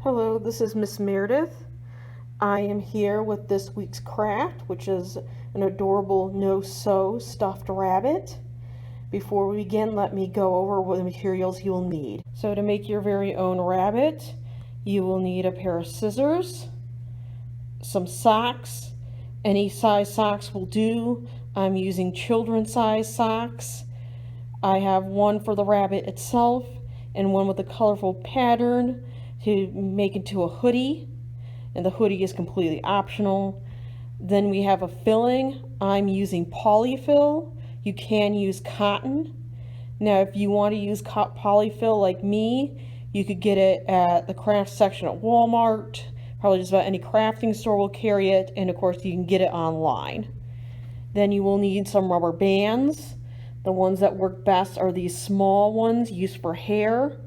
Hello, this is Miss Meredith. I am here with this week's craft, which is an adorable no-sew stuffed rabbit. Before we begin, let me go over what the materials you will need. So to make your very own rabbit, you will need a pair of scissors, some socks. Any size socks will do. I'm using children's size socks. I have one for the rabbit itself and one with a colorful pattern to make into a hoodie, and the hoodie is completely optional. Then we have a filling. I'm using polyfill. You can use cotton. Now if you want to use polyfill like me, you could get it at the craft section at Walmart. Probably just about any crafting store will carry it, and of course you can get it online. Then you will need some rubber bands. The ones that work best are these small ones used for hair.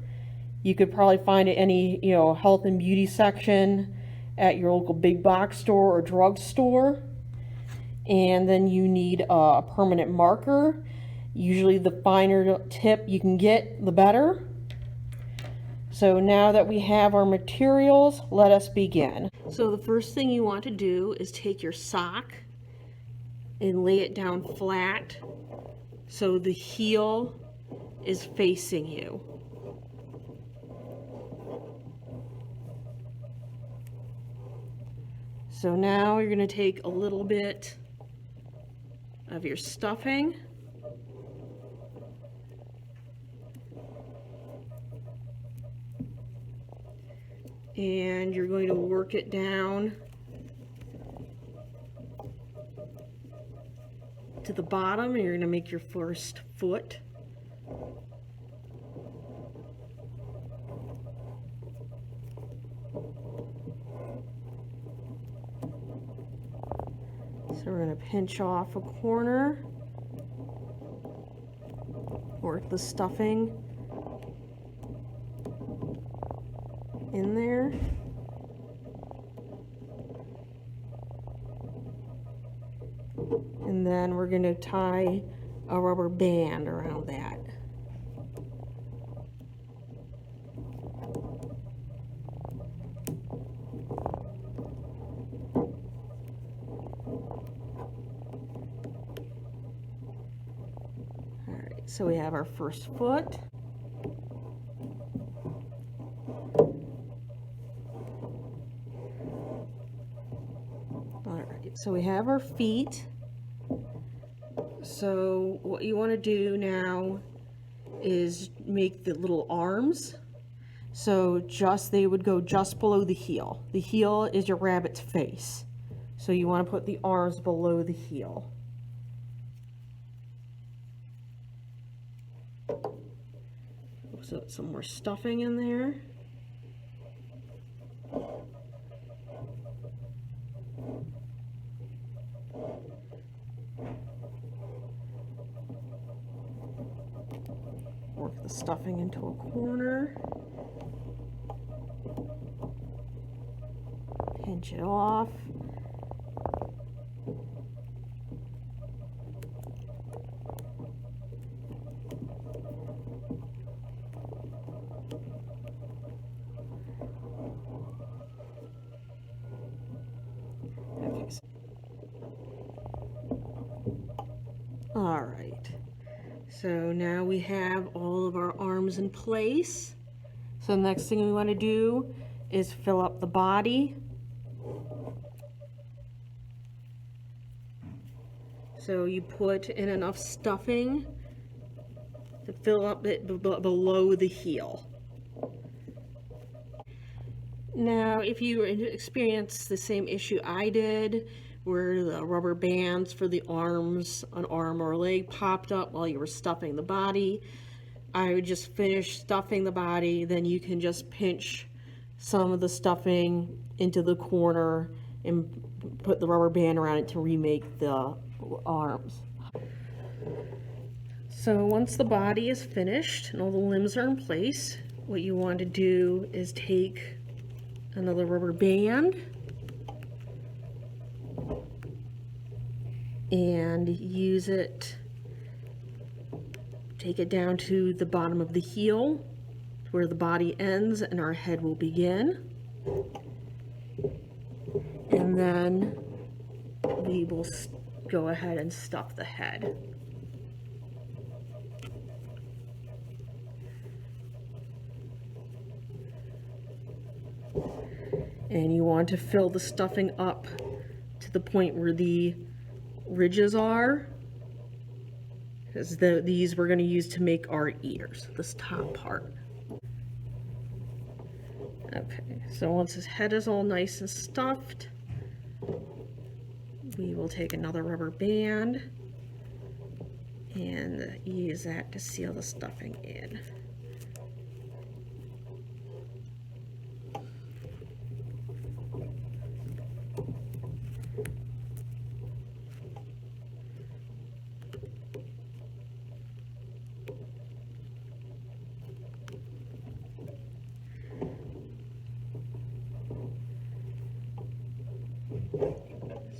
You could probably find it any, health and beauty section at your local big box store or drugstore. And then you need a permanent marker. Usually the finer tip you can get, the better. So now that we have our materials, let us begin. So the first thing you want to do is take your sock and lay it down flat so the heel is facing you. So now you're going to take a little bit of your stuffing and you're going to work it down to the bottom, and you're going to make your first foot. So we're going to pinch off a corner, work the stuffing in there. And then we're going to tie a rubber band around that. Alright, so we have our first foot. Alright, so we have our feet. So what you want to do now is make the little arms. So they would go just below the heel. The heel is your rabbit's face. So you want to put the arms below the heel. So some more stuffing in there. Work the stuffing into a corner. Pinch it off. Okay. All right. So now we have all of our arms in place. So the next thing we want to do is fill up the body. So you put in enough stuffing to fill up it below the heel. Now, if you experience the same issue I did, where the rubber bands for the arms, an arm or a leg popped up while you were stuffing the body, I would just finish stuffing the body, then you can just pinch some of the stuffing into the corner and put the rubber band around it to remake the arms. So once the body is finished and all the limbs are in place, what you want to do is take another rubber band and use it, take it down to the bottom of the heel where the body ends and our head will begin. And then we will go ahead and stuff the head. And you want to fill the stuffing up to the point where the ridges are, because these we're going to use to make our ears, this top part. Okay, so once his head is all nice and stuffed, we will take another rubber band and use that to seal the stuffing in.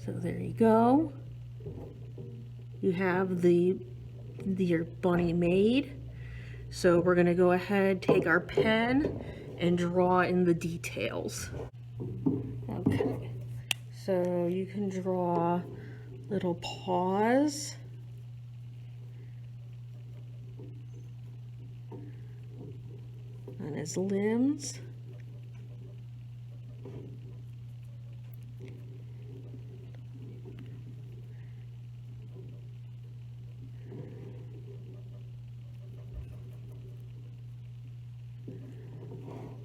So there you go. You have your bunny made. So we're going to go ahead, take our pen, and draw in the details. Okay, so you can draw little paws. On his limbs.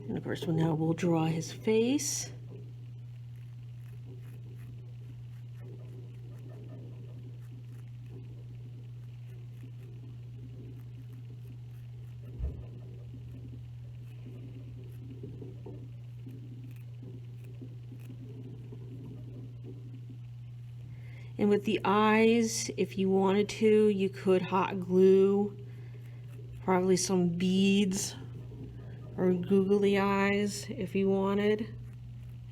And of course, now we'll draw his face. And with the eyes, if you wanted to, you could hot glue probably some beads or googly eyes if you wanted,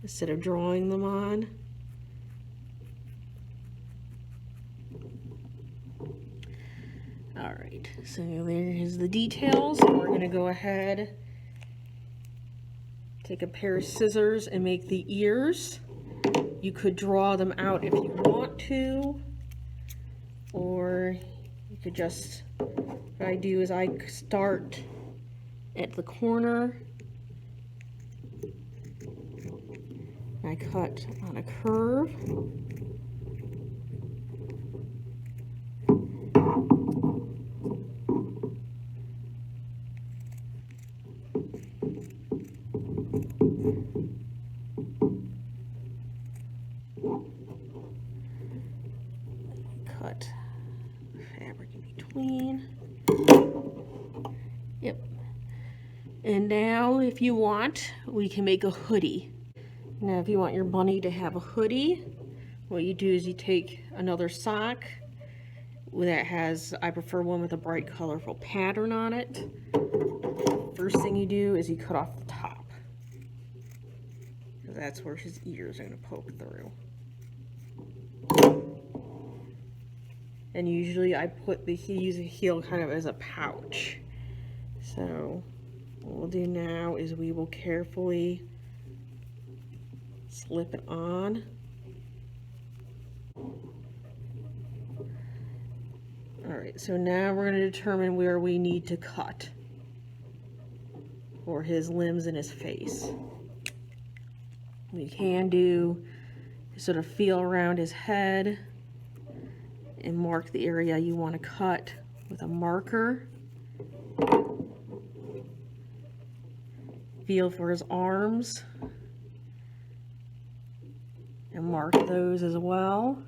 instead of drawing them on. All right, so there's the details. We're gonna go ahead, take a pair of scissors and make the ears. You could draw them out if you want to, or you could just, what I do is I start at the corner, I cut on a curve, cut fabric in between. Yep. And now if you want, we can make a hoodie. Now if you want your bunny to have a hoodie, what you do is you take another sock that has, I prefer one with a bright colorful pattern on it. First thing you do is you cut off the top, because that's where his ears are going to poke through. And usually I use a heel kind of as a pouch. So what we'll do now is we will carefully slip it on. Alright, so now we're going to determine where we need to cut for his limbs and his face. We can do sort of feel around his head and mark the area you want to cut with a marker. Feel for his arms and mark those as well.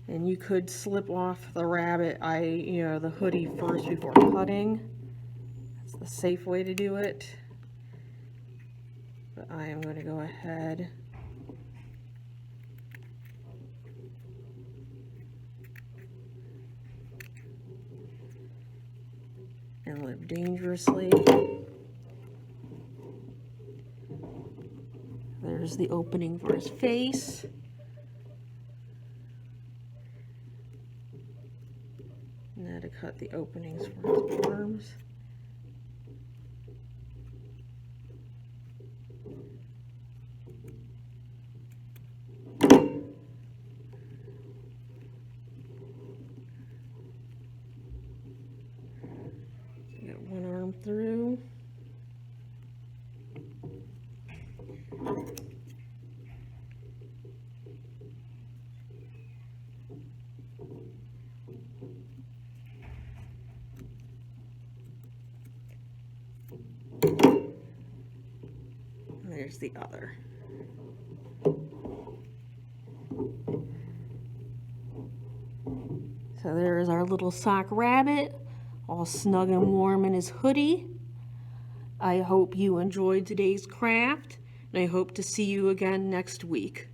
And you could slip off the rabbit, the hoodie first before cutting. That's the safe way to do it. But I am going to go ahead and live dangerously. There's the opening for his face. Now to cut the openings for his arms. here's the other. So there's our little sock rabbit, all snug and warm in his hoodie. I hope you enjoyed today's craft, and I hope to see you again next week.